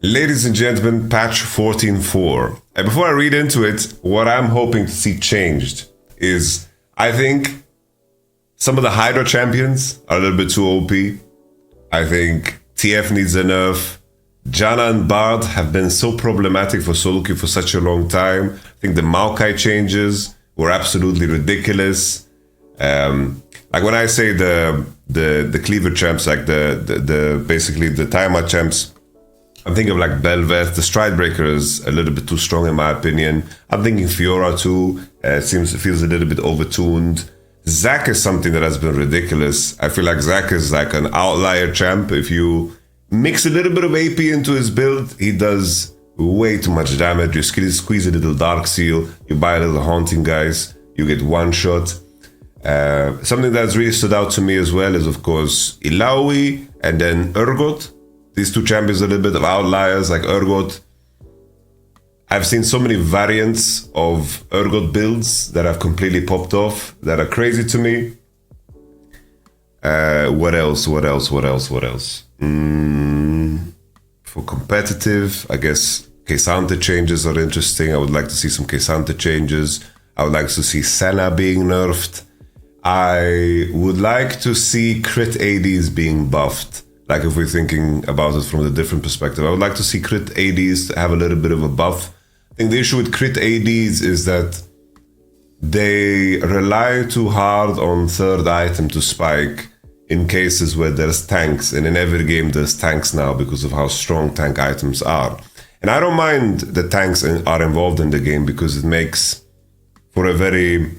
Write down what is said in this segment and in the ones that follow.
Ladies and gentlemen, patch 14.4. And before I read into it, what I'm hoping to see changed is, I think some of the Hydra champions are a little bit too OP. I think TF needs a nerf. Janna and Bard have been so problematic for solo queue for such a long time. I think the Maokai changes were absolutely ridiculous. Like when I say the cleaver champs, like the basically the Tiamat champs, I'm thinking of like Belveth. The Stridebreaker is a little bit too strong in my opinion. I'm thinking Fiora too. It feels a little bit overtuned. Zac is something that has been ridiculous. I feel like Zac is like an outlier champ. If you mix a little bit of AP into his build, he does way too much damage. You squeeze a little Dark Seal, you buy a little Haunting Guys, you get one shot. Something that's really stood out to me as well is of course Illaoi and then Urgot. These two champions are a little bit of outliers, like Urgot. I've seen so many variants of Urgot builds that have completely popped off that are crazy to me. What else? For competitive, I guess K'Sante changes are interesting. I would like to see some K'Sante changes. I would like to see Senna being nerfed. I would like to see crit ADs being buffed. Like if we're thinking about it from a different perspective, I would like to see crit ADs have a little bit of a buff. I think the issue with crit ADs is that they rely too hard on third item to spike in cases where there's tanks, and in every game there's tanks now because of how strong tank items are. And I don't mind that tanks are involved in the game because it makes for a very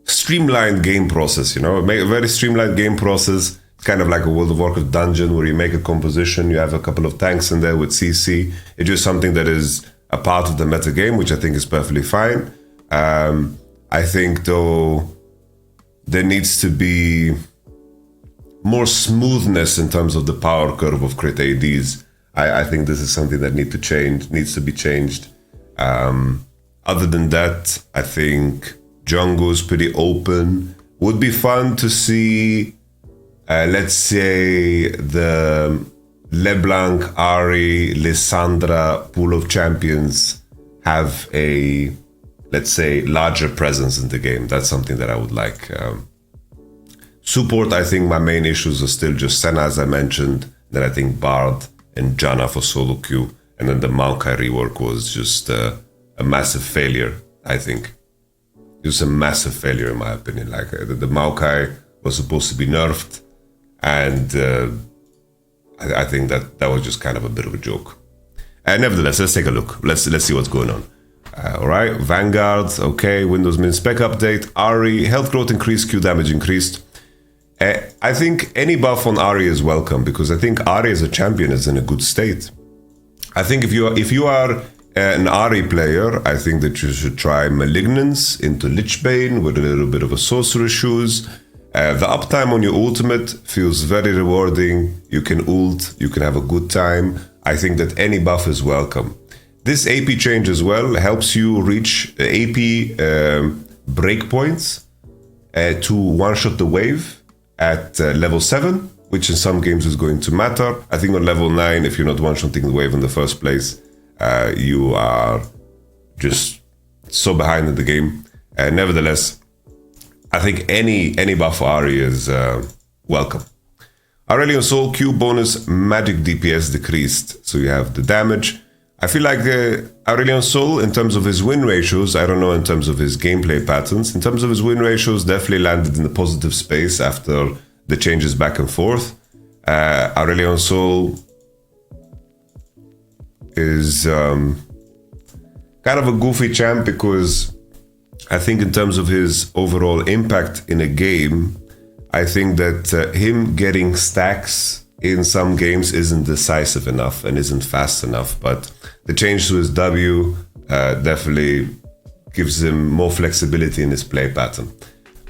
streamlined game process, you know? A very streamlined game process. It's kind of like a World of Warcraft dungeon where you make a composition, you have a couple of tanks in there with CC. It's just something that is a part of the meta game, which I think is perfectly fine. I think though there needs to be more smoothness in terms of the power curve of crit ADs. I think this is something that needs to be changed. Other than that, I think Django's pretty open. Would be fun to see, let's say, the LeBlanc, Ari, Lissandra pool of champions have a, let's say, larger presence in the game. That's something that I would like. Support, I think my main issues are still just Senna, as I mentioned. Then I think Bard and Janna for solo queue. And then the Maokai rework was just a massive failure, I think. It was a massive failure in my opinion. Like the Maokai was supposed to be nerfed. And I think that was just kind of a bit of a joke. Nevertheless, let's take a look. Let's see what's going on. All right, Vanguard, okay, Windows Min spec update. Ari, health growth increased, Q damage increased. I think any buff on Ari is welcome because I think Ari as a champion is in a good state. I think if you are an Ari player, I think that you should try Malignance into Lichbane with a little bit of a Sorcerer Shoes. The uptime on your ultimate feels very rewarding. You can ult, you can have a good time. I think that any buff is welcome. This AP change as well helps you reach AP breakpoints to one-shot the wave at level 7, which in some games is going to matter. I think on level 9, if you're not one-shotting the wave in the first place, you are just so behind in the game. Nevertheless, I think any buff for Ari is welcome. Aurelion Soul Q bonus magic DPS decreased, so you have the damage. I feel like Aurelion Soul, in terms of his win ratios, I don't know in terms of his gameplay patterns, in terms of his win ratios, definitely landed in the positive space after the changes back and forth. Aurelion Soul is kind of a goofy champ because I think in terms of his overall impact in a game, I think that him getting stacks in some games isn't decisive enough and isn't fast enough, but the change to his W definitely gives him more flexibility in his play pattern.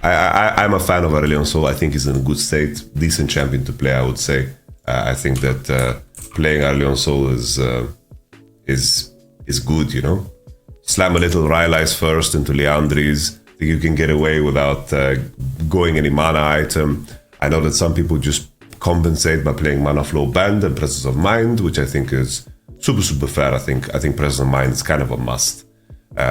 I'm a fan of Aurelion Sol. I think he's in a good state, decent champion to play, I would say. I think that playing Aurelion Sol is good, you know? Slam a little Rylai's first into Liandry's. I think you can get away without going any mana item. I know that some people just compensate by playing Mana Flow Band and Presence of Mind, which I think is super fair. I think Presence of Mind is kind of a must.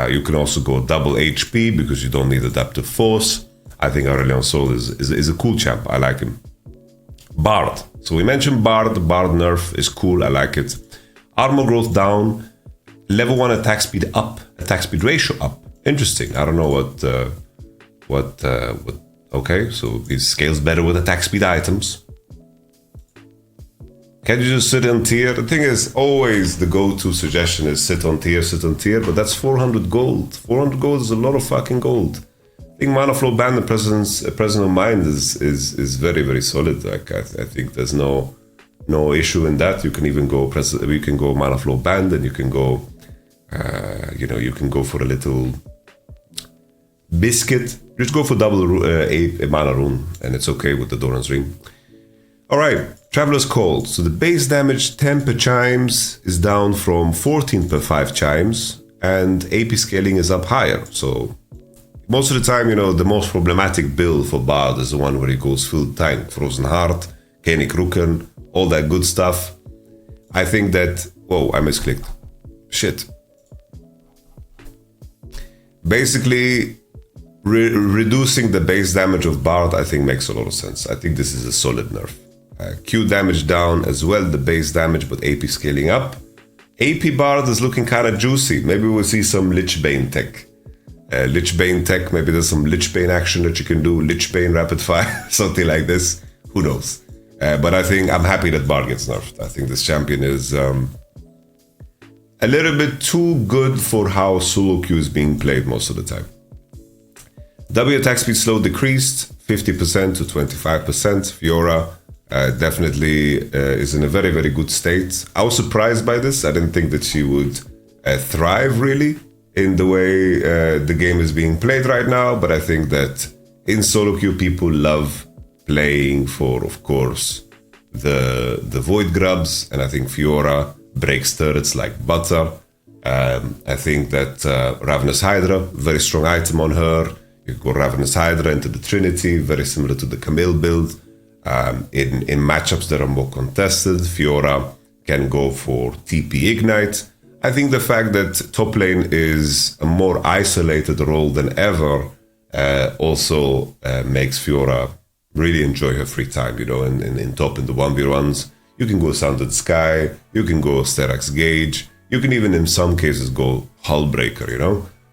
You can also go double HP because you don't need Adaptive Force. I think Aurelion Sol is a cool champ. I like him. Bard. So we mentioned Bard. Bard nerf is cool. I like it. Armor growth down. Level 1 attack speed up. Attack speed ratio up. Interesting. I don't know what. Okay, so it scales better with attack speed items. Can you just sit on tier? The thing is, always the go-to suggestion is sit on tier, but that's 400 gold. 400 gold is a lot of fucking gold. I think Mana Flow Band and Presence of Mind is very solid. Like I think there's no issue in that. You can even go Mana Flow Band, and you can go you can go for a little biscuit. Just go for double a mana rune, and it's okay with the Doran's Ring. All right, Traveler's Call. So the base damage 10 per chimes is down from 14 per 5 chimes, and AP scaling is up higher. So most of the time, the most problematic build for Bard is the one where he goes full tank, Frozen Heart, Koenig Ruken, all that good stuff. I think that... Whoa, I misclicked. Shit. Basically, reducing the base damage of Bard, I think, makes a lot of sense. I think this is a solid nerf. Q damage down as well, the base damage, but AP scaling up. AP Bard is looking kind of juicy. Maybe we'll see some Lich Bane tech. Lich Bane tech, maybe there's some Lich Bane action that you can do. Lich Bane rapid fire, something like this. Who knows? But I think I'm happy that Bard gets nerfed. I think this champion is a little bit too good for how solo queue is being played most of the time. W attack speed slow decreased 50% to 25%. Fiora definitely is in a very good state. I was surprised by this. I didn't think that she would thrive really in the way the game is being played right now, but I think that in solo queue people love playing for, of course, the Void Grubs, and I think Fiora breaks turrets like butter. I think that Ravenous Hydra, very strong item on her. You go Ravenous Hydra into the Trinity, very similar to the Camille build. In matchups that are more contested, Fiora can go for TP Ignite. I think the fact that top lane is a more isolated role than ever also makes Fiora really enjoy her free time, in top in the 1v1s. You can go Sounded Sky, you can go Sterak's Gauge, you can even in some cases go Hullbreaker,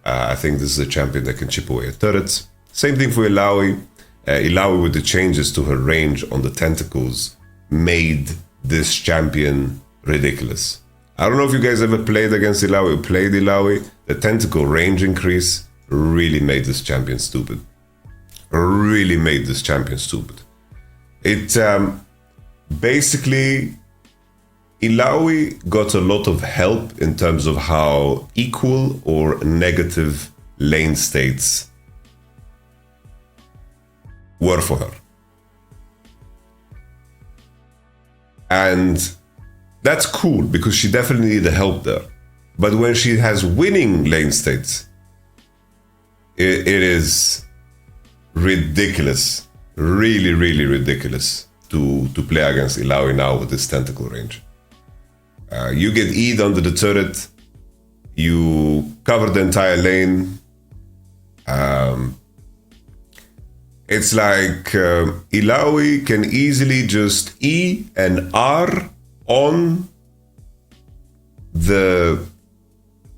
I think this is a champion that can chip away at turrets. Same thing for Illaoi. Illaoi, with the changes to her range on the tentacles, made this champion ridiculous. I don't know if you guys ever played against Illaoi or played Illaoi. The tentacle range increase really made this champion stupid. It basically, Illaoi got a lot of help in terms of how equal or negative lane states were for her. And that's cool because she definitely needed help there. But when she has winning lane states, it is ridiculous, really ridiculous to play against Illaoi now with this tentacle range. You get E'd under the turret, you cover the entire lane. It's like Illaoi can easily just E and R on the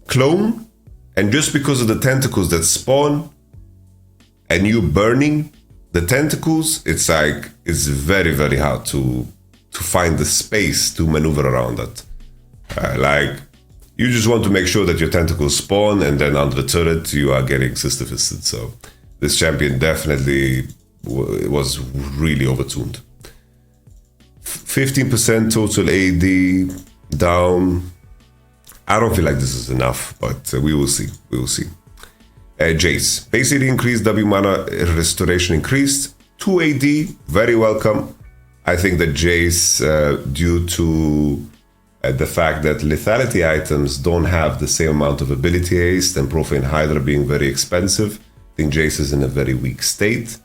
clone, and just because of the tentacles that spawn and you burning the tentacles, it's like it's very hard to find the space to maneuver around that. Like you just want to make sure that your tentacles spawn, and then under the turret you are getting sister-fisted. So this champion definitely was really overtuned. 15% total AD down. I don't feel like this is enough, but we will see. Jace. Basically increased W mana restoration increased. 2 AD, very welcome. I think that Jace, due to the fact that lethality items don't have the same amount of ability haste and Profane Hydra being very expensive, I think Jace is in a very weak state.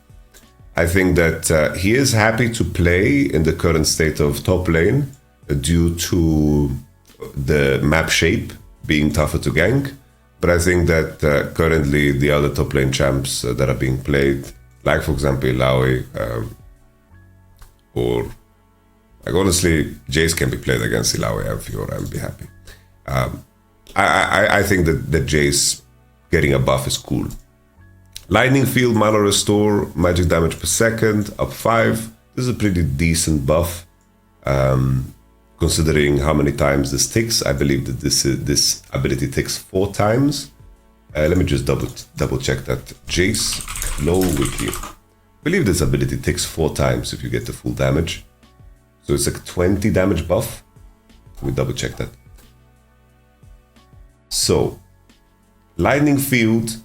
I think that he is happy to play in the current state of top lane due to the map shape being tougher to gank. But I think that currently the other top lane champs that are being played, like for example Ilaoi, or like honestly, Jace can be played against Ilaoi and Fiora and be happy. I think that Jace getting a buff is cool. Lightning Field, Mana Restore, magic damage per second, up 5. This is a pretty decent buff, considering how many times this ticks. I believe that this ability ticks 4 times. Let me just double check that. Jace, low wiki. I believe this ability ticks 4 times if you get the full damage. So it's like 20 damage buff. Let me double check that. So, Lightning Field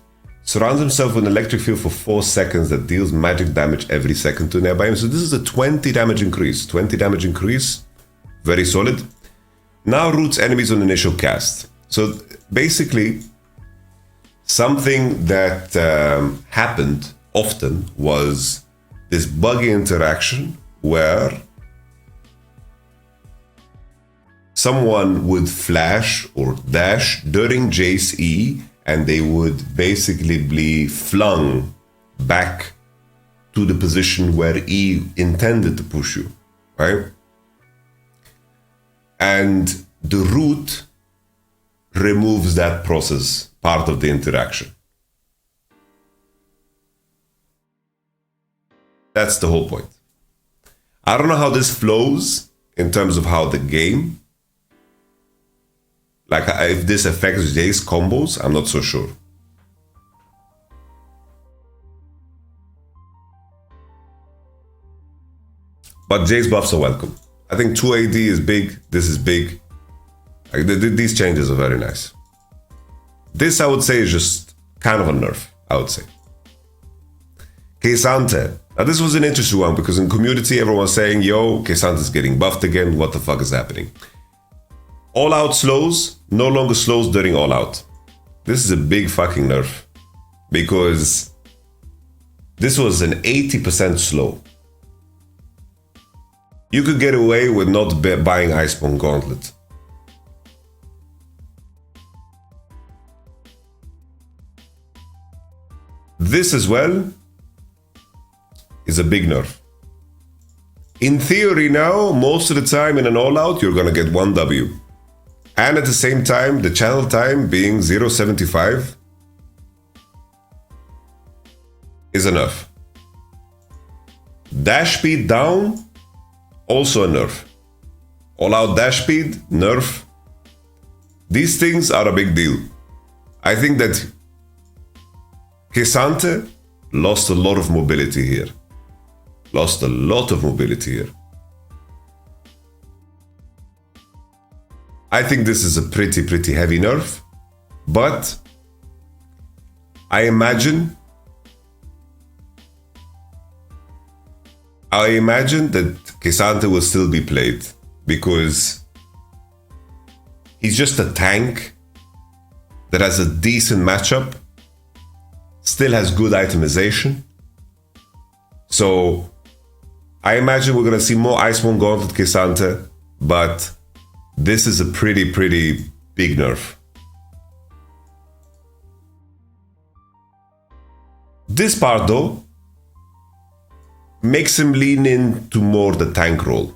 surrounds himself with an electric field for 4 seconds that deals magic damage every second to nearby him. So this is a 20 damage increase. 20 damage increase, very solid. Now roots enemies on initial cast. So basically, something that happened often was this buggy interaction where someone would flash or dash during Jace E, and they would basically be flung back to the position where E intended to push you, right? And the root removes that process, part of the interaction. That's the whole point. I don't know how this flows in terms of how the game, like if this affects Jace combos, I'm not so sure. But Jace buffs are welcome. I think 2 AD is big, this is big. Like, these changes are very nice. This I would say is just kind of a nerf, I would say. K'Sante. Now this was an interesting one because in community everyone was saying, yo, K'Sante is getting buffed again, what the fuck is happening? All out slows, no longer slows during all out. This is a big fucking nerf because this was an 80% slow. You could get away with not buying Iceborne Gauntlet. This as well is a big nerf. In theory now, most of the time in an all-out, you're gonna get 1 W. And at the same time, the channel time being 0.75 is enough. Dash speed down, also a nerf. All-out dash speed, nerf. These things are a big deal. I think that K'Sante lost a lot of mobility here. Lost a lot of mobility here. I think this is a pretty heavy nerf, but I imagine that K'Sante will still be played because he's just a tank that has a decent matchup, still has good itemization. So I imagine we're gonna see more Iceborne Gauntlet K'Sante, but this is a pretty big nerf. This part though makes him lean into more the tank role.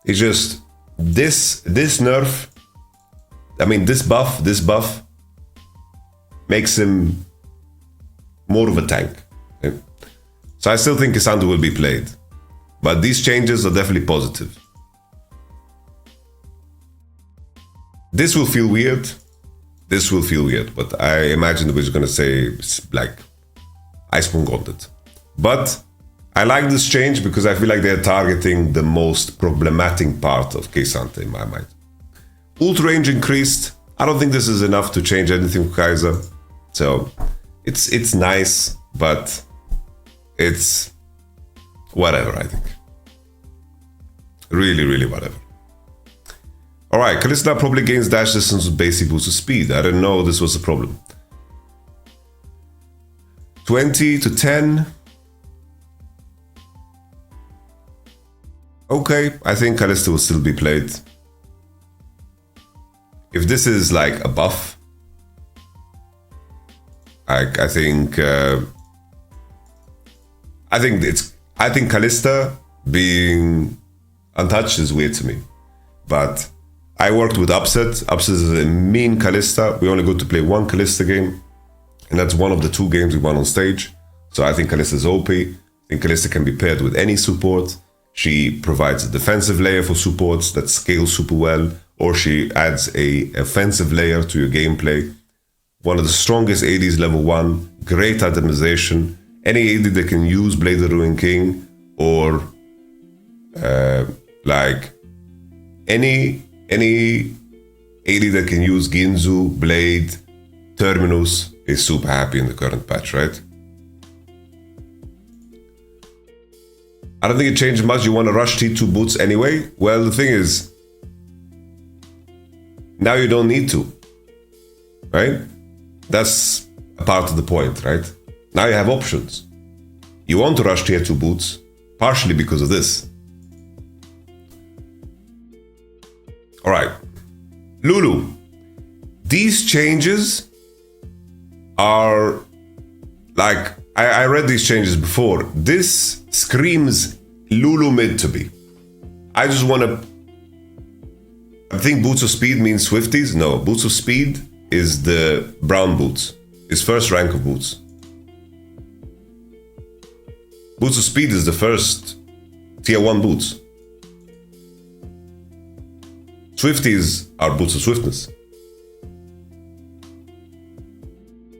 It's just this nerf, I mean this buff makes him more of a tank. Okay? So I still think K'Sante will be played, but these changes are definitely positive. This will feel weird. This will feel weird, but I imagine that we're just gonna say like Iceborne Gauntlet. But I like this change because I feel like they're targeting the most problematic part of K'Sante in my mind. Ult range increased. I don't think this is enough to change anything for Kaiser. So it's nice, but it's whatever, I think. Really whatever. Alright, Kalista probably gains dash distance with basic boost of speed. I didn't know this was a problem. 20 to 10. Okay, I think Kalista will still be played. If this is like a buff, I think Kalista being untouched is weird to me. But I worked with Upset. Upset is a mean Kalista. We only got to play one Kalista game, and that's one of the 2 games we won on stage. So I think Kalista is OP. I think Kalista can be paired with any support. She provides a defensive layer for supports that scales super well, or she adds a offensive layer to your gameplay. One of the strongest ADs level 1, great itemization. Any AD that can use Blade of the Ruined King, or like any AD that can use Ginzu, Blade, Terminus is super happy in the current patch, right? I don't think it changed much. You want to rush T2 boots anyway? Well, the thing is, now you don't need to, right? That's a part of the point, right? Now you have options. You want to rush tier 2 boots, partially because of this. All right, Lulu. These changes are like, I read these changes before. This screams Lulu mid to me. I just want to... I think Boots of Speed means Swifties. No, Boots of Speed is the brown boots. It's first rank of boots. Boots of Speed is the first tier 1 boots. Swifties are boots of swiftness.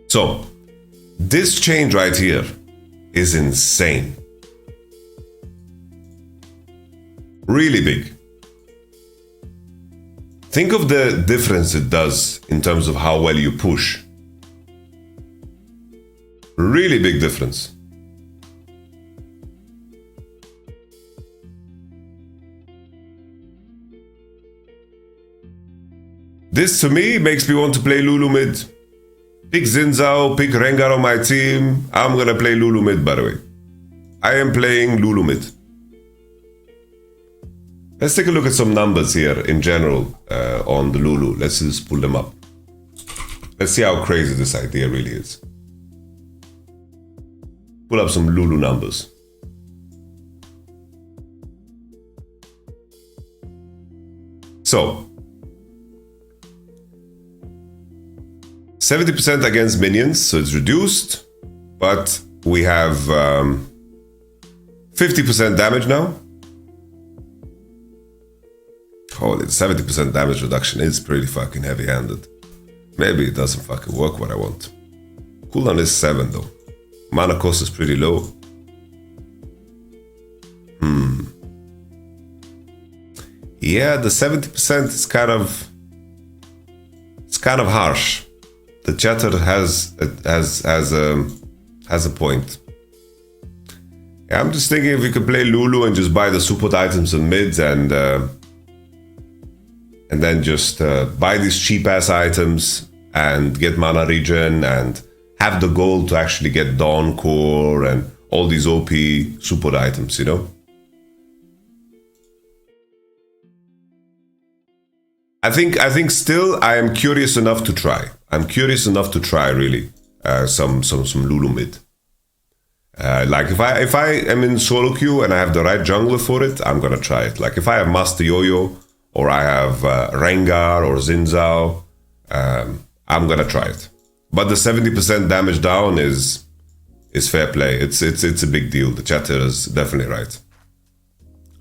So, this change right here is insane. Really big. Think of the difference it does in terms of how well you push. Really big difference. This to me makes me want to play Lulu mid. Pick Xin, pick Rengar on my team. I'm gonna play Lulu mid, by the way. I am playing Lulu mid. Let's take a look at some numbers here in general on the Lulu. Let's just pull them up. Let's see how crazy this idea really is. Pull up some Lulu numbers. So, 70% against minions, so it's reduced, but we have 50% damage now. Holy, 70% damage reduction is pretty fucking heavy-handed. Maybe it doesn't fucking work what I want. Cooldown is 7 though. Mana cost is pretty low. Yeah, the 70% is kind of... It's kind of harsh. The chatter has a point. Yeah, I'm just thinking if we could play Lulu and just buy the support items in mid and then just buy these cheap ass items and get mana regen and have the goal to actually get Dawn Core and all these OP support items, you know? I think still I am curious enough to try. I'm curious enough to try really some Lulu mid. Like if I am in solo queue and I have the right jungler for it, I'm gonna try it. Like if I have Master Yo-Yo or I have Rengar or Xin, I'm gonna try it. But the 70% damage down is fair play. It's a big deal. The chatter is definitely right.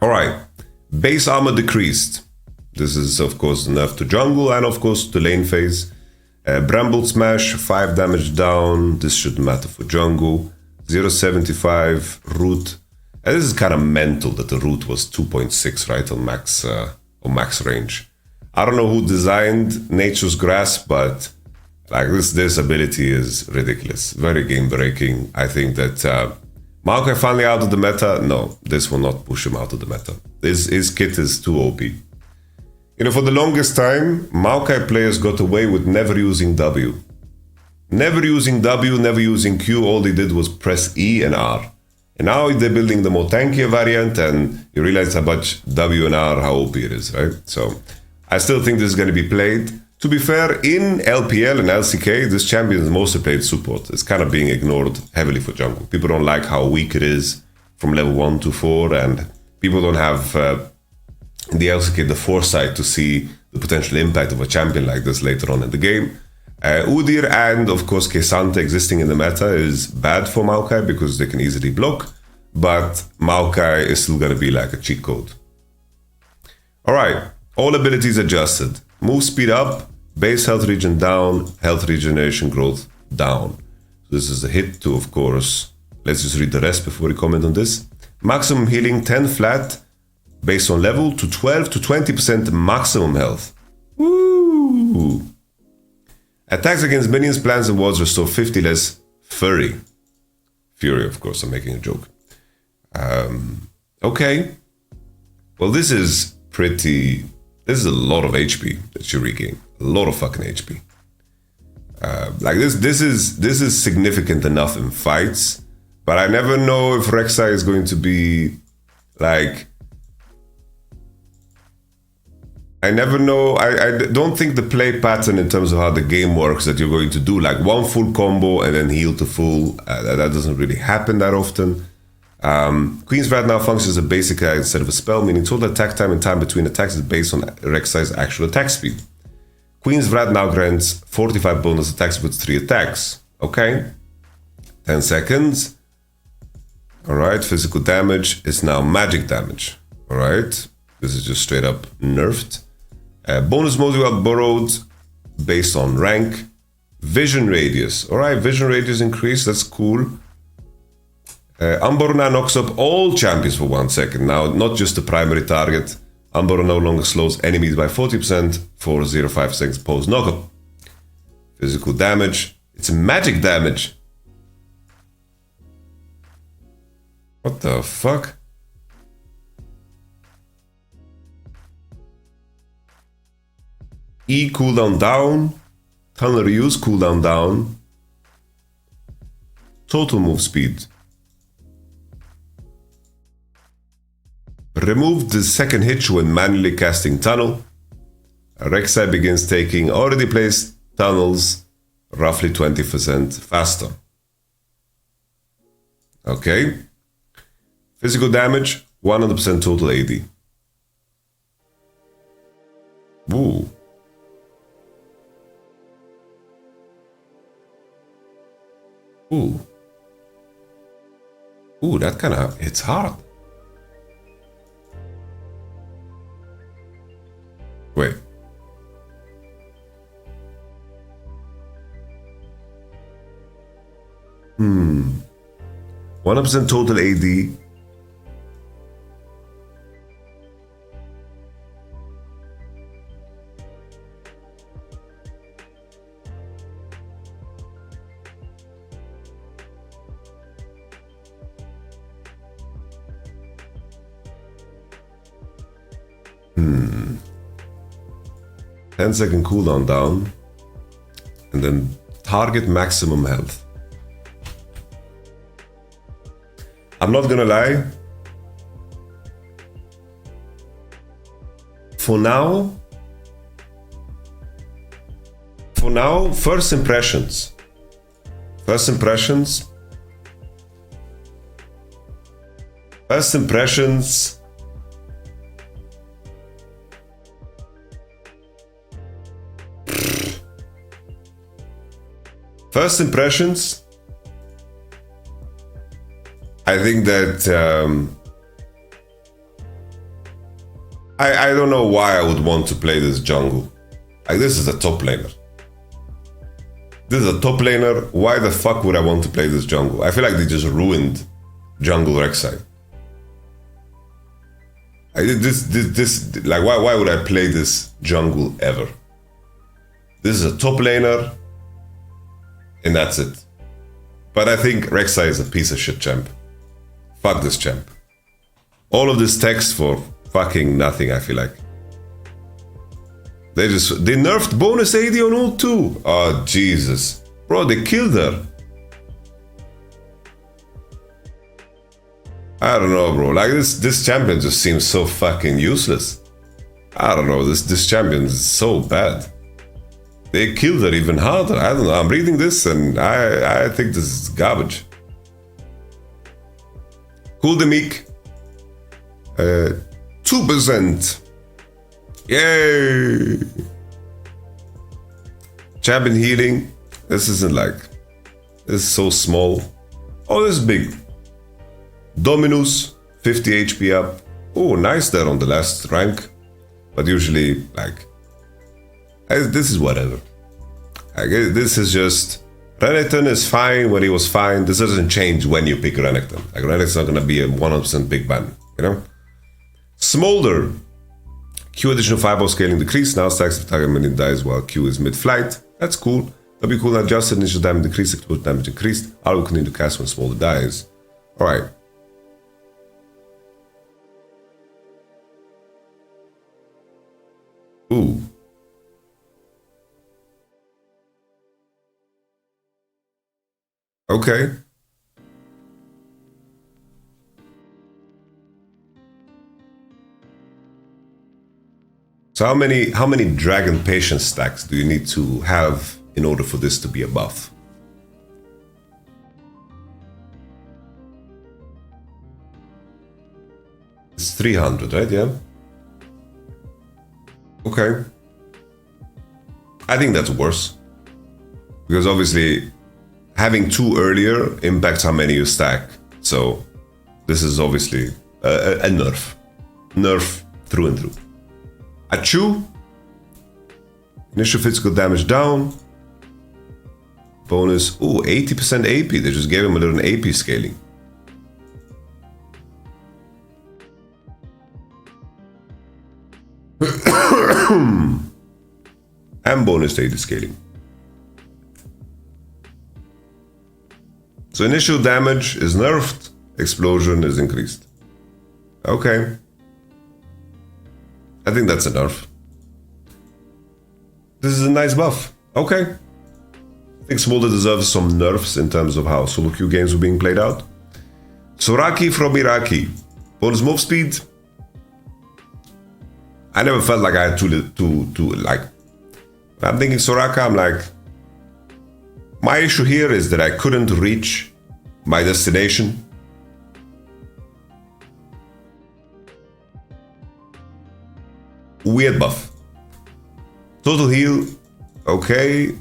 All right, base armor decreased. This is of course nerf to jungle and of course to lane phase. Bramble Smash, 5 damage down. This shouldn't matter for jungle. 0.75 root. And this is kind of mental that the root was 2.6, right, on max range. I don't know who designed Nature's Grasp, but like this ability is ridiculous. Very game breaking. I think that Maokai finally out of the meta. No, this will not push him out of the meta. His kit is too OP. You know, for the longest time, Maokai players got away with never using W. Never using W, never using Q, all they did was press E and R. And now they're building the more tankier variant, and you realize how much W and R, how OP it is, right? So I still think this is going to be played. To be fair, in LPL and LCK, this champion is mostly played support. It's kind of being ignored heavily for jungle. People don't like how weak it is from level 1 to 4, and people don't have, in the LCK, the foresight to see the potential impact of a champion like this later on in the game. Udyr and, of course, K'Sante existing in the meta is bad for Maokai because they can easily block, but Maokai is still going to be like a cheat code. Alright, all abilities adjusted. Move speed up, base health regen down, health regeneration growth down. So this is a hit to, of course, let's just read the rest before we comment on this. Maximum healing 10 flat, based on level, to 12 to 20% maximum health. Woo! Attacks against minions, plants, and wards restore 50 less Fury. Fury, of course, I'm making a joke. Okay. Well, this is pretty... This is a lot of HP that you regain. A lot of fucking HP. Like this is significant enough in fights, but I never know if Rek'Sai is going to be like... I never know. I don't think the play pattern in terms of how the game works that you're going to do like one full combo and then heal to full. That doesn't really happen that often. Queen's Wrath now functions as a basic instead of a spell, meaning total attack time and time between attacks is based on Rek'Sai's actual attack speed. Queen's Wrath now grants 45 bonus attacks with 3 attacks. Okay. 10 seconds. Alright, physical damage is now magic damage. Alright. This is just straight up nerfed. Bonus mode well borrowed based on rank. Vision radius. Alright, vision radius increase, that's cool. Umbrella knocks up all champions for 1 second. Now, not just the primary target. Umbrella no longer slows enemies by 40% for 0.5 seconds post knockup. Physical damage. It's magic damage. What the fuck? E cooldown down, tunnel reuse cooldown down, total move speed. Remove the second hitch when manually casting tunnel. Rek'Sai begins taking already placed tunnels roughly 20% faster. Okay. Physical damage, 100% total AD. Ooh. Ooh. Ooh, that kind of hits hard. Wait. Hmm. 100% total AD. Hmm. 10-second cooldown down, and then target maximum health. I'm not gonna lie. For now, first impressions. First impressions. First impressions. I think that I don't know why I would want to play this jungle. Like, this is a top laner. This is a top laner. Why the fuck would I want to play this jungle? I feel like they just ruined jungle Rek'Sai. Like, why would I play this jungle ever? This is a top laner, and that's it. But I think Rek'Sai is a piece of shit champ. Fuck this champ. All of this text for fucking nothing, I feel like. They nerfed bonus AD on ult too. Oh, Jesus. Bro, they killed her. I don't know, bro. Like this champion just seems so fucking useless. I don't know. This champion is so bad. They killed her even harder. I don't know. I'm reading this and I think this is garbage. Cool the meek. 2%. Yay! Champion healing. This isn't like. This is so small. Oh, this is big. Dominus, 50 HP up. Oh, nice there on the last rank. But usually, like, this is whatever. Like, this is just, Renekton is fine when he was fine. This doesn't change when you pick Renekton. Like, Renekton's not gonna be a 100% big ban, you know? Smolder. Q additional fireball scaling decreased. Now stacks the target when it dies while Q is mid-flight. That's cool. W cooldown adjusted, initial damage decreased, explosive damage increased. I will continue to cast when Smolder dies. Alright. Ooh. Okay. So how many dragon patience stacks do you need to have in order for this to be a buff? It's 300, right? Yeah. Okay. I think that's worse. Because obviously having 2 earlier impacts how many you stack. So this is obviously a nerf. Nerf through and through. Achoo. Initial physical damage down. Bonus. Ooh, 80% AP. They just gave him a little AP scaling. And bonus to AD scaling. So initial damage is nerfed, explosion is increased. Okay. I think that's a nerf. This is a nice buff. Okay. I think Smolder deserves some nerfs in terms of how solo queue games were being played out. Soraki from Iraqi. Bonus move speed. I never felt like I had to like. I'm thinking Soraka, I'm like, my issue here is that I couldn't reach my destination. Weird buff. Total heal, okay.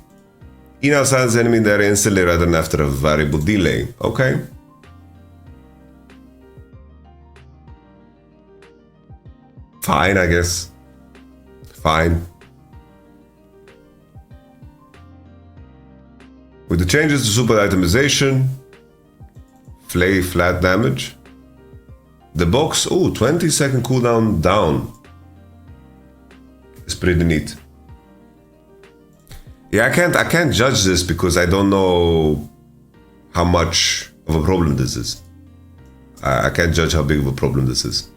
Ina assigns enemy there instantly rather than after a variable delay, okay. Fine, I guess. Fine. With the changes to super itemization, flay flat damage. The box, oh, 20-second cooldown down. It's pretty neat. Yeah, I can't judge this because I don't know how much of a problem this is. I can't judge how big of a problem this is.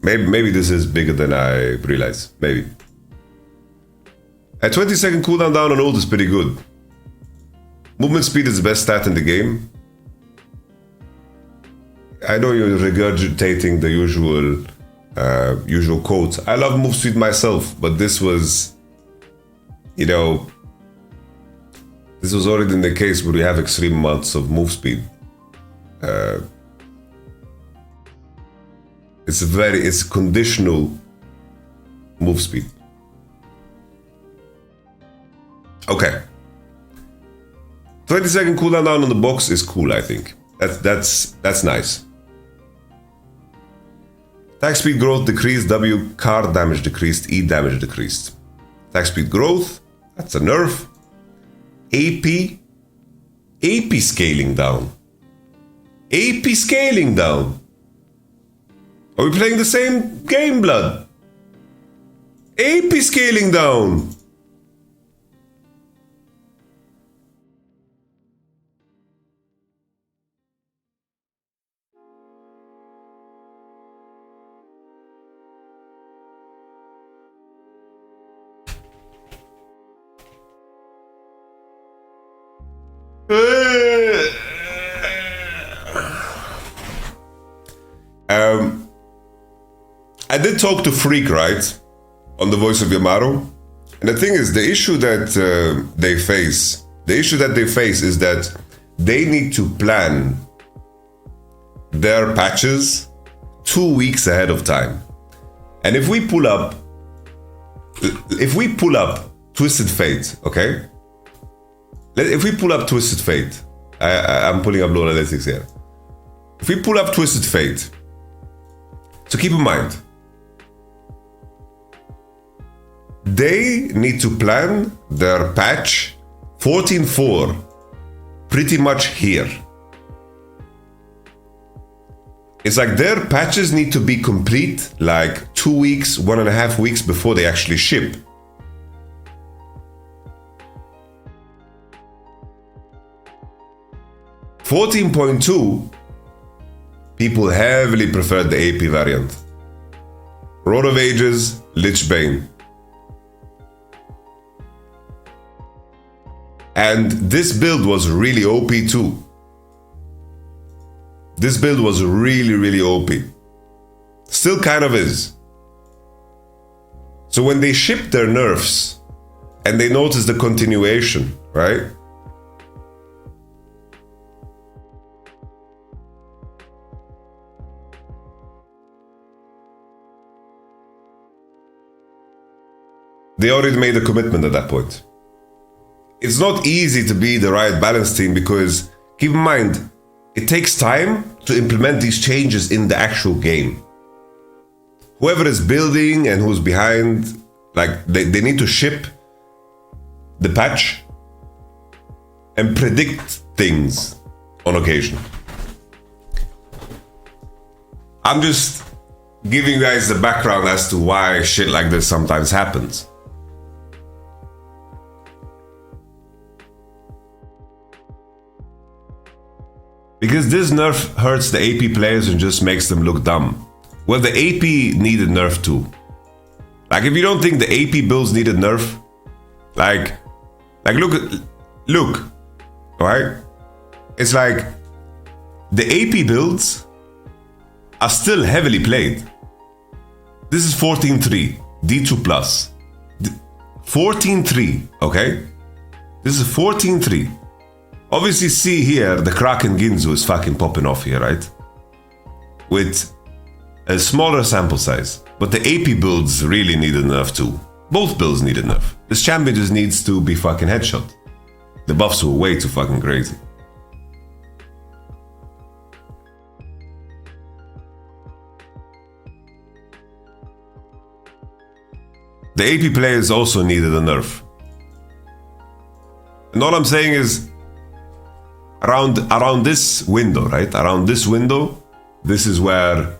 Maybe this is bigger than I realize. Maybe. A 20-second cooldown down on ult is pretty good. Movement speed is the best stat in the game. I know you're regurgitating the usual quotes. I love move speed myself, but this was, you know, this was already in the case where we have extreme amounts of move speed. It's conditional move speed. Okay. 20-second cooldown down on the box is cool, I think. That's nice. Attack speed growth decreased, W card damage decreased, E damage decreased. Attack speed growth, that's a nerf. AP scaling down. AP scaling down. Are we playing the same game, blood? AP scaling down. did talk to Freak, right? On the Voice of Yamato. And the thing is, the issue that they face is that they need to plan their patches 2 weeks ahead of time. And if we pull up Twisted Fate, okay? If we pull up Twisted Fate, I'm pulling up Low Analytics here. If we pull up Twisted Fate, so keep in mind, they need to plan their patch 14.4 pretty much here. It's like their patches need to be complete like 2 weeks, 1.5 weeks before they actually ship. .2, people heavily preferred the AP variant. Road of Ages, Lich Bane. And this build was really OP too. This build was really OP. Still kind of is. So when they shipped their nerfs and they noticed the continuation, right? They already made a commitment at that point. It's not easy to be the Riot balance team because, keep in mind, it takes time to implement these changes in the actual game. Whoever is building and who's behind, like they need to ship the patch and predict things on occasion. I'm just giving you guys the background as to why shit like this sometimes happens. Because this nerf hurts the AP players and just makes them look dumb. Well, the AP needed nerf too. Like, if you don't think the AP builds needed nerf, like look, right? It's like the AP builds are still heavily played. This is 14.3, D2 plus. 14.3, okay? This is 14.3. Obviously, see here, the Kraken Ginzu is fucking popping off here, right? With a smaller sample size. But the AP builds really needed nerf too. Both builds needed nerf. This champion just needs to be fucking headshot. The buffs were way too fucking crazy. The AP players also needed a nerf. And all I'm saying is, around this window, right? Around this window, this is where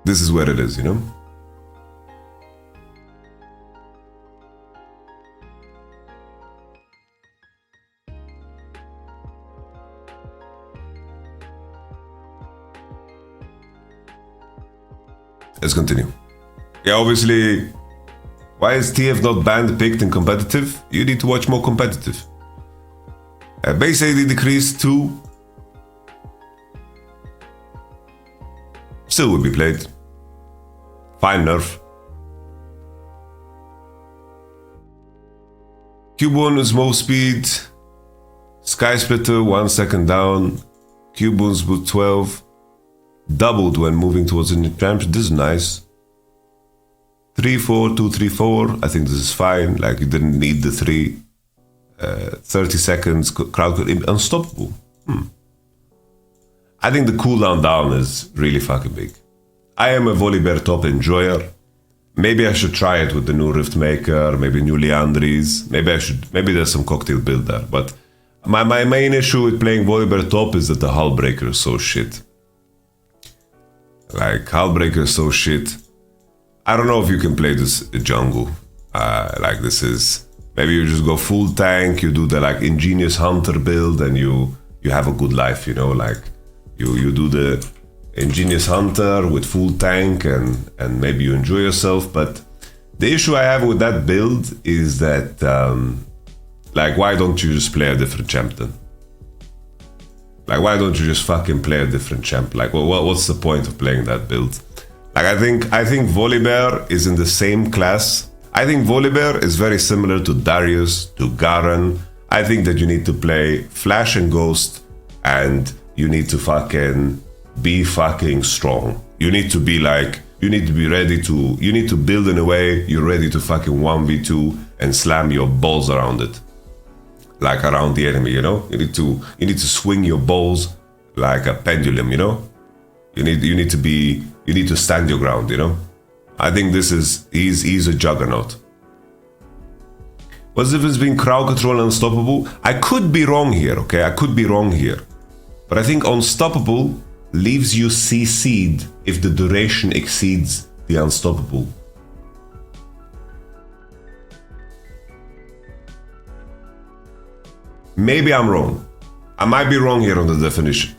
it is, you know? Let's continue. Yeah, obviously, why is TF not banned, picked in competitive? You need to watch more competitive. Base AD decreased to still will be played. Fine nerf. Cube1 is most speed. Sky Splitter 1 second down. Cube1's boot 12. Doubled when moving towards the champion. This is nice. 3-4, 2-3-4. I think this is fine. Like, you didn't need the 3. 30 seconds. Crowd could unstoppable. I think the cooldown down is really fucking big. I am a Volibear top enjoyer. Maybe I should try it with the new Rift Maker, maybe new Leandries. Maybe there's some cocktail build there. But my main issue with playing Volibear top is that the Hull Breaker is so shit. Like, Hull Breaker is so shit. I don't know if you can play this jungle. Like, this is... Maybe you just go full tank, you do the like Ingenious Hunter build, and you have a good life, you know? Like, you do the Ingenious Hunter with full tank, and maybe you enjoy yourself. But the issue I have with that build is that, like, why don't you just play a different champ then? Like, why don't you just fucking play a different champ? Like, what's the point of playing that build? Like, I think Volibear is in the same class. I think Volibear is very similar to Darius, to Garen. I think that you need to play Flash and Ghost, and you need to fucking be fucking strong. You need to be like, you need to be ready to, you need to build in a way you're ready to fucking 1v2 and slam your balls around it. Like around the enemy, you know? You need to swing your balls like a pendulum, you know? You need to stand your ground, you know? I think he's a juggernaut. What's the difference between crowd control and unstoppable? I could be wrong here, okay? I could be wrong here. But I think unstoppable leaves you CC'd if the duration exceeds the unstoppable. Maybe I'm wrong. I might be wrong here on the definition.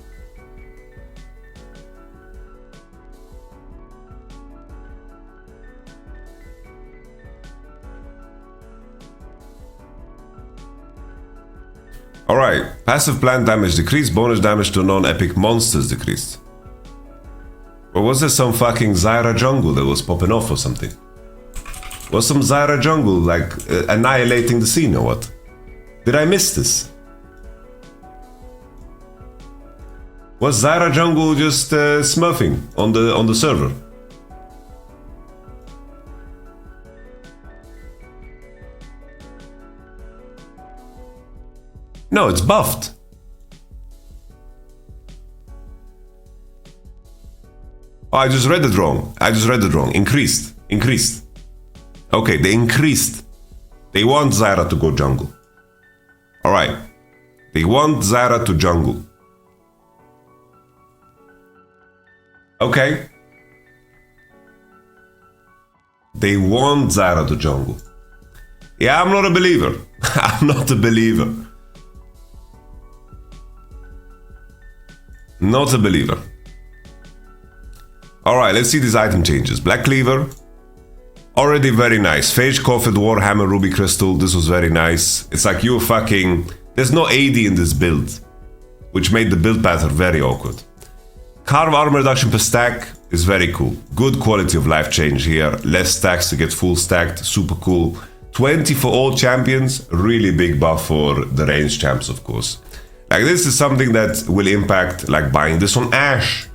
Alright, passive plant damage decreased, bonus damage to non-epic monsters decreased. Or was there some fucking Zyra jungle that was popping off or something? Was some Zyra jungle like annihilating the scene or what? Did I miss this? Was Zyra jungle just smurfing on the server? No, it's buffed. Oh, I just read it wrong. Increased. Okay, they increased. They want Zyra to go jungle. Alright. They want Zyra to jungle. Okay. They want Zyra to jungle. Yeah, I'm not a believer. I'm not a believer. Not a believer. Alright, let's see these item changes. Black Cleaver. Already very nice. Phage, Coffin, Warhammer, Ruby Crystal. This was very nice. It's like you fucking... There's no AD in this build, which made the build pattern very awkward. Carve armor reduction per stack is very cool. Good quality of life change here. Less stacks to get full stacked. Super cool. 20 for all champions. Really big buff for the range champs, of course. Like, this is something that will impact, like, buying this on Ashe,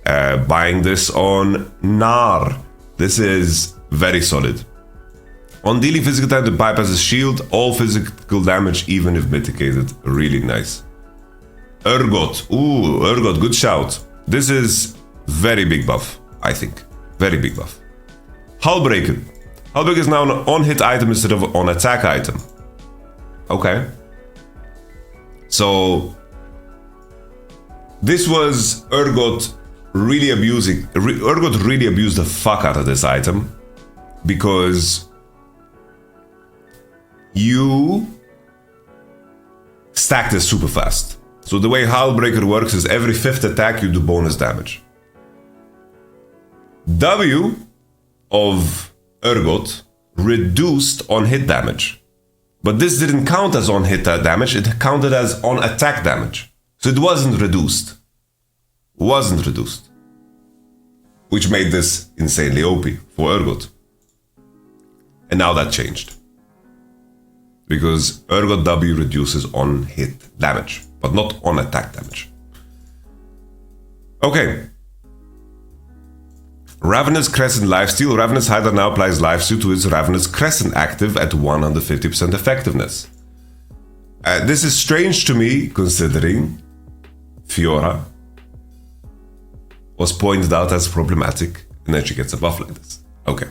buying this on Gnar. This is very solid. On dealing physical time to bypass his shield, all physical damage, even if mitigated. Really nice. Urgot. Ooh, Urgot, good shout. This is very big buff, I think. Very big buff. Hullbreaker. Hullbreaker is now an on-hit item instead of on attack item. Okay. So this was Urgot really abusing. Urgot really abused the fuck out of this item because you stack this super fast. So the way Hullbreaker works is every 5th attack you do bonus damage. W of Urgot reduced on hit damage. But this didn't count as on hit damage, it counted as on attack damage. So it wasn't reduced. Which made this insanely OP for Urgot. And now that changed. Because Urgot W reduces on hit damage, but not on attack damage. Okay. Ravenous Crescent Lifesteal. Ravenous Hider now applies Lifesteal to its Ravenous Crescent active at 150% effectiveness. This is strange to me, considering Fiora was pointed out as problematic, and then she gets a buff like this. Okay.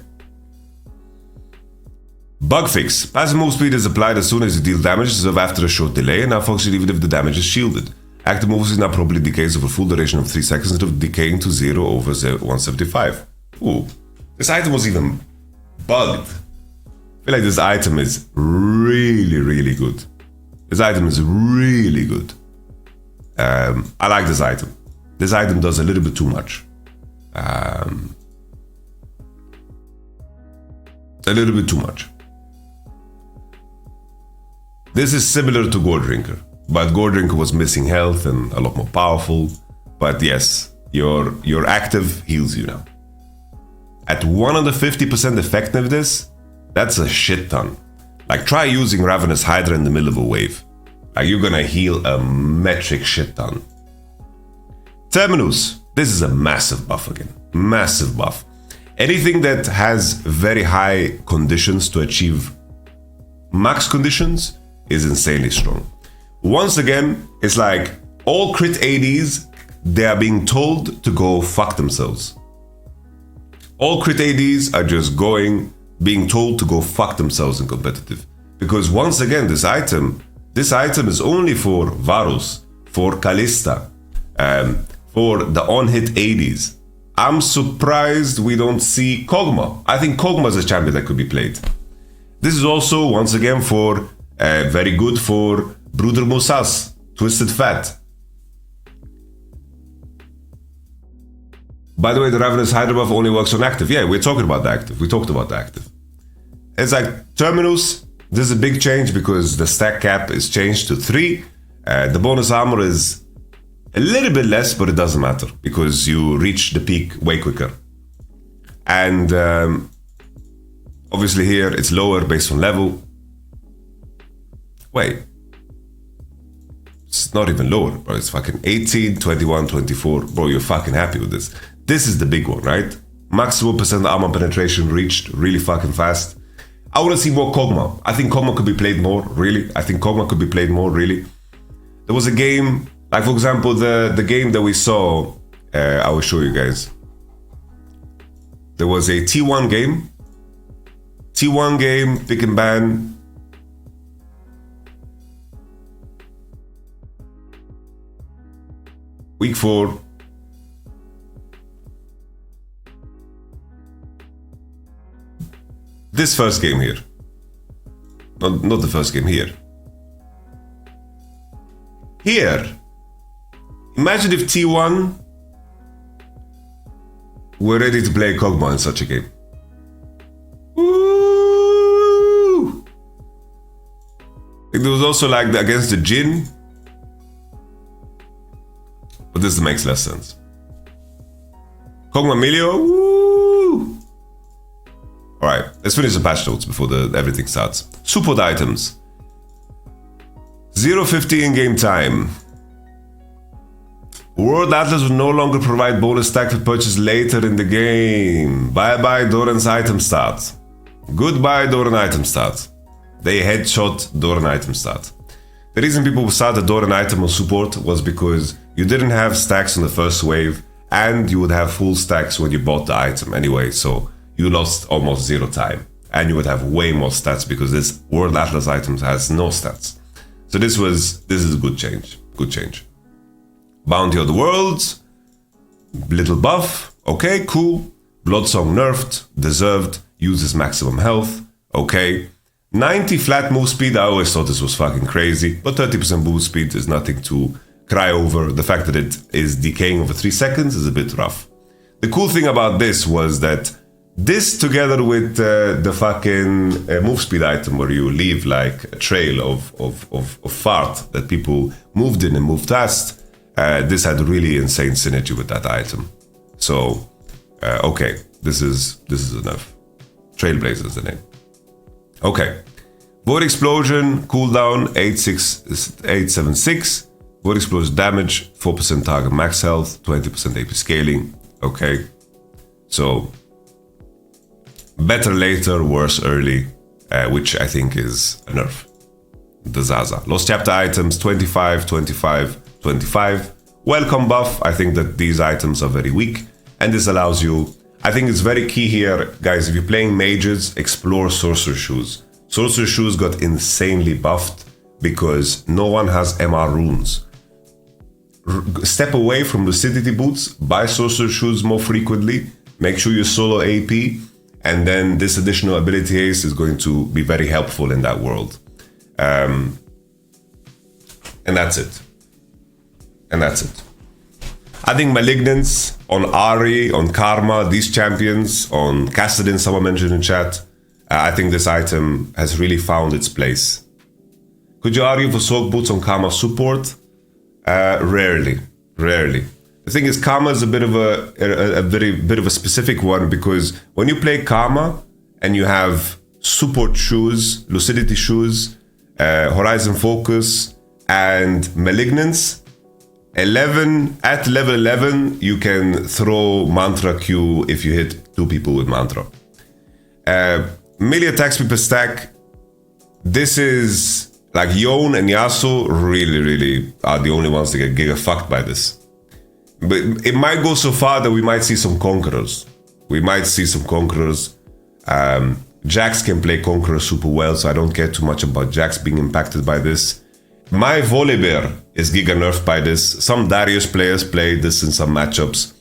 Bug fix. Passive move speed is applied as soon as you deal damage, so after a short delay, and now functions even if the damage is shielded. Active move speed now probably decays over a full duration of 3 seconds instead of decaying to 0 over 175. Ooh, this item was even bugged. I feel like this item is really good. This item is really good. I like this item. This item does a little bit too much. A little bit too much. This is similar to Gold Drinker. But Gordrinker was missing health and a lot more powerful. But yes, your active heals you now. At 150% effectiveness, that's a shit ton. Like, try using Ravenous Hydra in the middle of a wave. Like, you're gonna heal a metric shit ton. Terminus, this is a massive buff again. Massive buff. Anything that has very high conditions to achieve max conditions is insanely strong. Once again, it's like all crit ADs, they are being told to go fuck themselves. All crit ADs are just being told to go fuck themselves in competitive. Because once again, this item is only for Varus, for Kalista, for the on-hit ADs. I'm surprised we don't see Kog'Maw. I think Kog'Maw is a champion that could be played. This is also, once again, for very good for Bruder Musas, Twisted Fat. By the way, the Ravenous Hydra buff only works on active. Yeah, we're talking about the active. We talked about the active. It's like Terminus, this is a big change because the stack cap is changed to 3. The bonus armor is a little bit less, but it doesn't matter because you reach the peak way quicker. And obviously here it's lower based on level. Wait. It's not even lower, bro. It's fucking 18, 21, 24. Bro, you're fucking happy with this. This is the big one, right? Maximum percent armor penetration reached really fucking fast. I want to see more Kog'Maw. I think Kog'Maw could be played more, really. I think Kog'Maw could be played more, really. There was a game, like for example, the game that we saw, I will show you guys. There was a T1 game. T1 game, pick and ban. Week 4. This first game here. Not the first game here. Here. Imagine if T1 were ready to play Kog'Maw in such a game. Woo! There was also like against the Jin. But this makes less sense. Kog'Maw Milio. Woo! Alright, let's finish the patch notes before everything starts. Support items. 0.50 in-game time. World Atlas will no longer provide bonus stack for purchase later in the game. Bye-bye Doran's item start. Goodbye Doran item start. They headshot Doran item start. The reason people started Doran item on support was because you didn't have stacks on the first wave and you would have full stacks when you bought the item anyway, so you lost almost 0 time. And you would have way more stats because this World Atlas items has no stats. So this is a good change. Good change. Bounty of the Worlds. Little buff. Okay, cool. Bloodsong nerfed. Deserved. Uses maximum health. Okay. 90 flat move speed. I always thought this was fucking crazy. But 30% move speed is nothing to cry over. The fact that it is decaying over 3 seconds is a bit rough. The cool thing about this was that this together with the fucking move speed item where you leave like a trail of fart that people moved in and moved past, this had really insane synergy with that item. So, okay, this is enough. Trailblazer is the name. Okay. Void Explosion, cooldown 876. Void Explosion damage, 4% target max health, 20% AP scaling. Okay. So, better later, worse early, which I think is a nerf. The Zaza. Lost chapter items, 25, 25, 25. Welcome buff. I think that these items are very weak. And this allows you, I think it's very key here, guys, if you're playing mages, explore Sorcerer Shoes. Sorcerer Shoes got insanely buffed because no one has MR runes. Step away from Lucidity Boots, buy Sorcerer Shoes more frequently, make sure you solo AP, and then this additional ability haste is going to be very helpful in that world. And that's it. And that's it. I think Malignance on Ari, on Karma, these champions, on Kassadin, someone mentioned in chat, I think this item has really found its place. Could you argue for soak boots on Karma support? Rarely. The thing is, Karma is a bit of a specific one, because when you play Karma and you have support shoes, lucidity shoes, horizon focus, and malignance, at level 11 you can throw mantra Q if you hit 2 people with mantra. Melee attacks per stack. This is like Yone and Yasuo really are the only ones that get giga fucked by this. But it might go so far that we might see some conquerors. Jax can play conqueror super well, so I don't care too much about Jax being impacted by this. My Volibear is giga nerfed by this. Some Darius players played this in some matchups.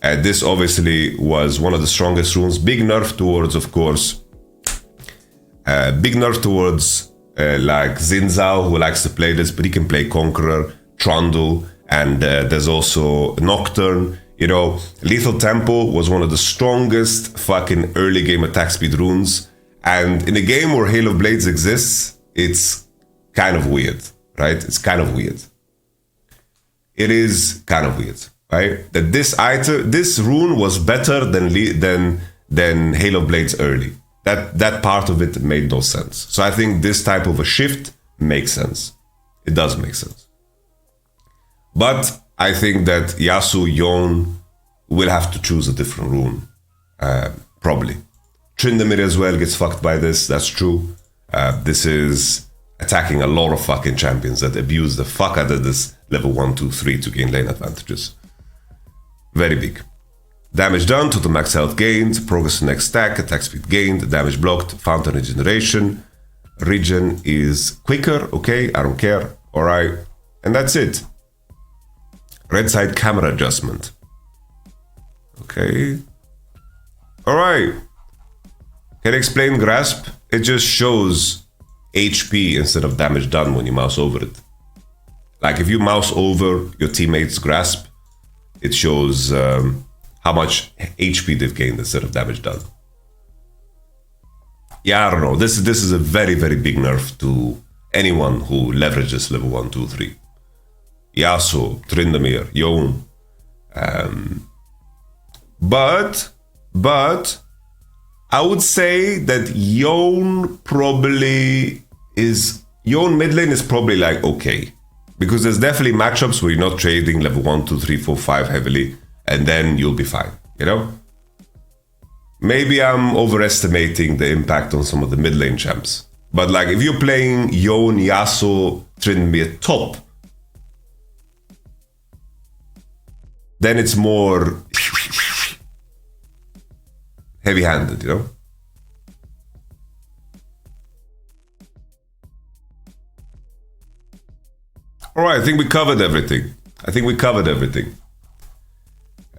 This obviously was one of the strongest runes. Big nerf towards, of course, like Xin Zhao, who likes to play this, but he can play Conqueror, Trundle, and there's also Nocturne. You know, Lethal Tempo was one of the strongest fucking early game attack speed runes. And in a game where Hail of Blades exists, it's kind of weird, right? It's kind of weird. It is kind of weird, right? That this rune was better than Hail of Blades early. That part of it made no sense. So I think this type of a shift makes sense. It does make sense. But I think that Yasuo, Yone will have to choose a different rune. Probably. Tryndamere as well gets fucked by this, that's true. This is attacking a lot of fucking champions that abuse the fuck out of this level 1, 2, 3 to gain lane advantages. Very big. Damage done, total max health gained, progress to next stack, attack speed gained, damage blocked, fountain regeneration. Regen is quicker, okay, I don't care, alright. And that's it. Red side camera adjustment. Okay. Alright. Can I explain grasp? It just shows HP instead of damage done when you mouse over it. Like if you mouse over your teammate's grasp, it shows how much HP they've gained instead of damage done. Yeah, I don't know. This is a very big nerf to anyone who leverages level 1, 2, 3. Yasuo, Tryndamere, Yone. But I would say that Yone mid lane is probably like okay. Because there's definitely matchups where you're not trading level 1, 2, 3, 4, 5 heavily, and then you'll be fine, you know? Maybe I'm overestimating the impact on some of the mid lane champs. But like if you're playing Yone, Yasuo, Tryndamere top, then it's more heavy-handed, you know? All right, I think we covered everything.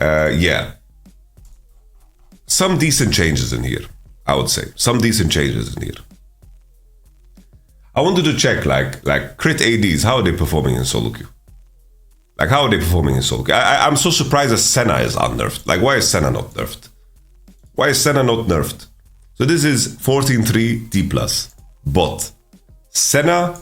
Yeah. Some decent changes in here, I would say. I wanted to check, like crit ADs, how are they performing in solo queue? I'm so surprised that Senna is unnerfed. Like, why is Senna not nerfed? So this is 14-3 D+. Bot. Senna,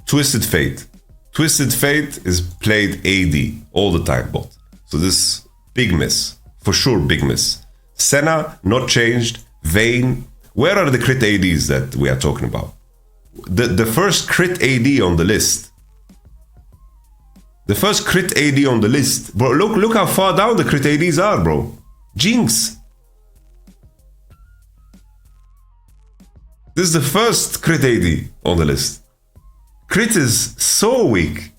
Twisted Fate. Twisted Fate is played AD all the time, bot. So this big miss. For sure, big miss. Senna, not changed. Vayne. Where are the crit ADs that we are talking about? The first crit AD on the list. The first crit AD on the list. Bro, look how far down the crit ADs are, bro. Jinx. This is the first crit AD on the list. Crit is so weak.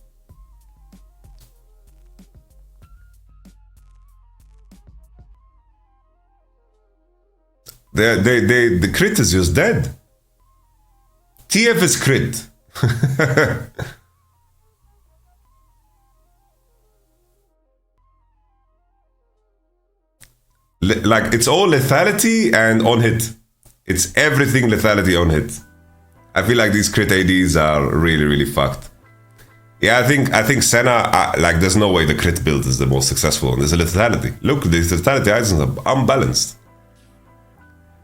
The crit is just dead. TF is crit. Like, it's all lethality and on hit. It's everything lethality on hit. I feel like these crit ADs are really fucked. Yeah, I think Senna, like, there's no way the crit build is the most successful one. There's a lethality. Look, the lethality items are unbalanced.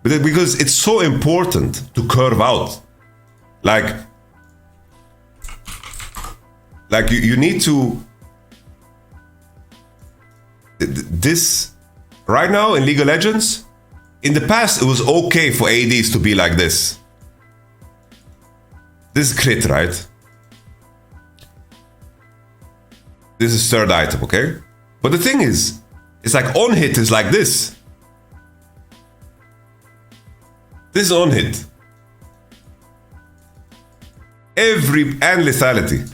But because it's so important to curve out. Like, Like you need to... This... Right now in League of Legends, in the past it was okay for ADs to be like this. This is crit, right? This is third item, okay? But the thing is, it's like on hit is like this. This is on hit. And lethality.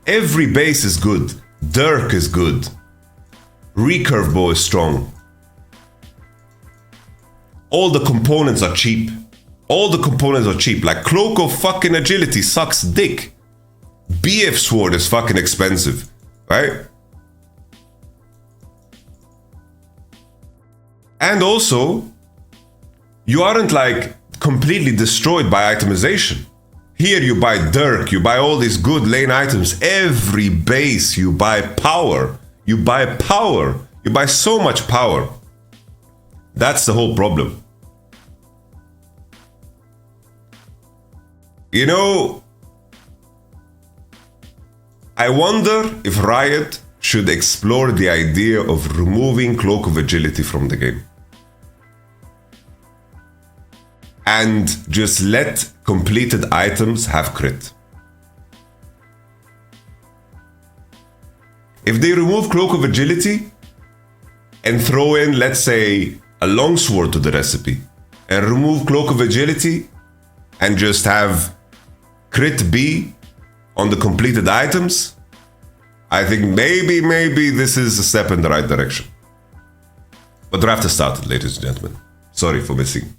Every base is good. Dirk is good. Recurve bow is strong. All the components are cheap. All the components are cheap. Like Cloak of fucking Agility sucks dick. BF Sword is fucking expensive, right? And also, you aren't like completely destroyed by itemization. Here you buy Dirk, you buy all these good lane items. Every base you buy power. You buy power. You buy so much power. That's the whole problem. You know, I wonder if Riot should explore the idea of removing Cloak of Agility from the game. And just let completed items have crit. If they remove Cloak of Agility and throw in, let's say, a longsword to the recipe, and remove Cloak of Agility and just have crit B on the completed items, I think maybe this is a step in the right direction. But draft has started, ladies and gentlemen. Sorry for missing.